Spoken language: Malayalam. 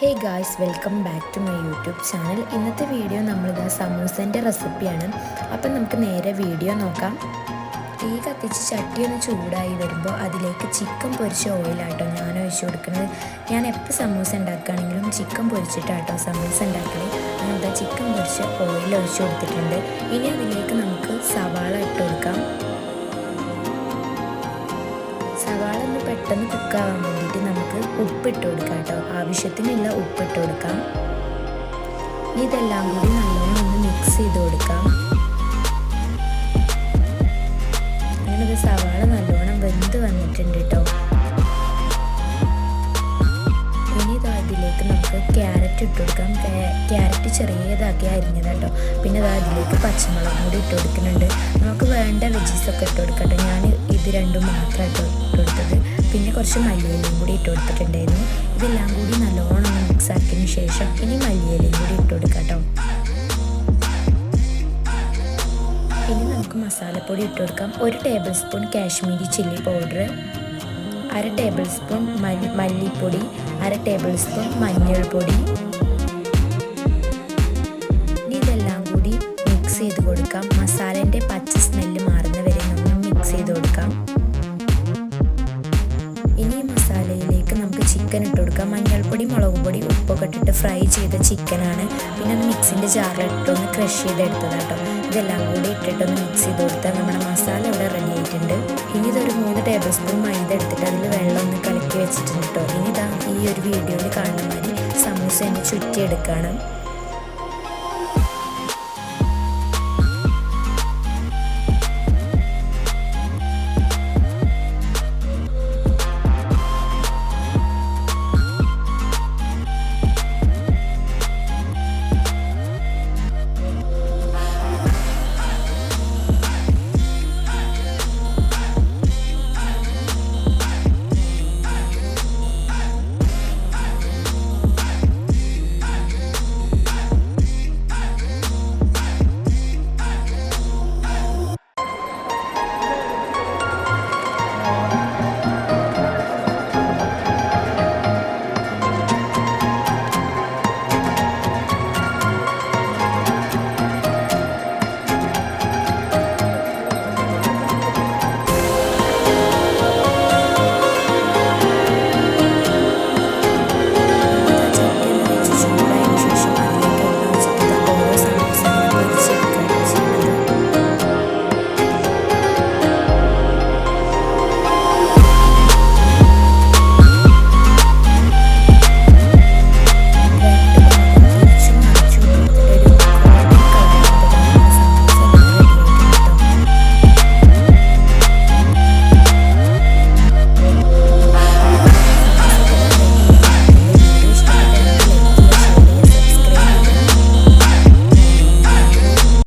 Hey guys, welcome back to my YouTube channel. ഇന്നത്തെ വീഡിയോ നമ്മളിതാ സമൂസേൻ്റെ റെസിപ്പിയാണ്. അപ്പം നമുക്ക് നേരെ വീഡിയോ നോക്കാം. തീ കത്തിച്ച് ചട്ടി ഒന്ന് ചൂടായി വരുമ്പോൾ അതിലേക്ക് ചിക്കൻ പൊരിച്ച ഓയിലാട്ടോ ഞാൻ ഒഴിച്ചു കൊടുക്കുന്നത്. ഞാൻ എപ്പോൾ സമൂസ ഉണ്ടാക്കുകയാണെങ്കിലും ചിക്കൻ പൊരിച്ചിട്ടാട്ടോ സമൂസ ഉണ്ടാക്കുന്നത്. ഞാനിതാ ചിക്കൻ പൊരിച്ച ഓയിൽ ഒഴിച്ചു കൊടുത്തിട്ടുണ്ട്. ഇനി അതിലേക്ക് നമുക്ക് സവാള ഇട്ട് കൊടുക്കാം. സവാള ഒന്ന് പെട്ടെന്ന് കുക്കാവാൻ വേണ്ടിയിട്ട് നമുക്ക് ഉപ്പിട്ട് കൊടുക്കാം കേട്ടോ. ആവശ്യത്തിനുള്ള ഉപ്പിട്ട് കൊടുക്കാം. ഇതെല്ലാം കൂടി നല്ലോണം ഒന്ന് മിക്സ് ചെയ്ത് കൊടുക്കാം. അങ്ങനെ സവാള നല്ലോണം വെന്ത് വന്നിട്ടുണ്ട് കേട്ടോ. ഇനി ഇതിലേക്ക് നമുക്ക് ക്യാരറ്റ് ഇട്ട് കൊടുക്കാം. ക്യാരറ്റ് ചെറിയതാക്കി അരിഞ്ഞത് കേട്ടോ. പിന്നെ അതിലേക്ക് പച്ചമുളക് കൂടി ഇട്ട് കൊടുക്കുന്നുണ്ട്. നമുക്ക് വേണ്ട വെജീസൊക്കെ ഇട്ട് കൊടുക്കട്ടെ. ഞാൻ ഇത് രണ്ടും മാത്രമായിട്ട് ഇട്ട് കൊടുത്തത്. പിന്നെ കുറച്ച് മല്ലിയിലയും കൂടി ഇട്ട് കൊടുത്തിട്ടുണ്ടായിരുന്നു. ഇതെല്ലാം കൂടി നല്ലോണം മിക്സ് ആക്കിയതിന് ശേഷം ഇനി മല്ലിയിലയും കൂടി ഇട്ട് കൊടുക്കാം കേട്ടോ. ഇനി നമുക്ക് മസാലപ്പൊടി ഇട്ട് കൊടുക്കാം. 1 table spoon Kashmiri chilli powder, 1/2 table spoon മല്ലിപ്പൊടി, 1/2 ടേബിൾ സ്പൂൺ മഞ്ഞൾപ്പൊടി. ഇനി ഇതെല്ലാം കൂടി മിക്സ് ചെയ്ത് കൊടുക്കാം. മസാലേൻ്റെ പച്ച സ്മെല്ല് മാറുന്ന വരെ നമ്മൾ മിക്സ് ചെയ്ത് കൊടുക്കാം. ഇനി മസാലയിലേക്ക് നമുക്ക് ചിക്കൻ ഇട്ട് കൊടുക്കാം. മഞ്ഞൾപ്പൊടി, മുളക് പൊടി, ഉപ്പൊക്കെ ഇട്ടിട്ട് ഫ്രൈ ചെയ്ത ചിക്കനാണ്. പിന്നെ ഒന്ന് മിക്സിൻ്റെ ജാറിലിട്ടൊന്ന് ക്രഷ് ചെയ്തെടുത്തത് കേട്ടോ. ഇതെല്ലാം കൂടി ഇട്ടിട്ടൊന്ന് മിക്സ് ചെയ്ത് കൊടുത്താൽ നമ്മുടെ മസാല ഇവിടെ റെഡി ആയിട്ടുണ്ട്. ഇനി ഇതൊരു 3 ടേബിൾ സ്പൂൺ മൈദ എടുത്തിട്ട് അതിൽ വെള്ളം ഒന്ന് കലക്കി വെച്ചിട്ടുണ്ട് കേട്ടോ. ഇനി ഇതാ ഈ ഒരു വീഡിയോയിൽ കാണുന്ന മാതിരി സമൂസ തന്നെ ചുറ്റിയെടുക്കുകയാണ്.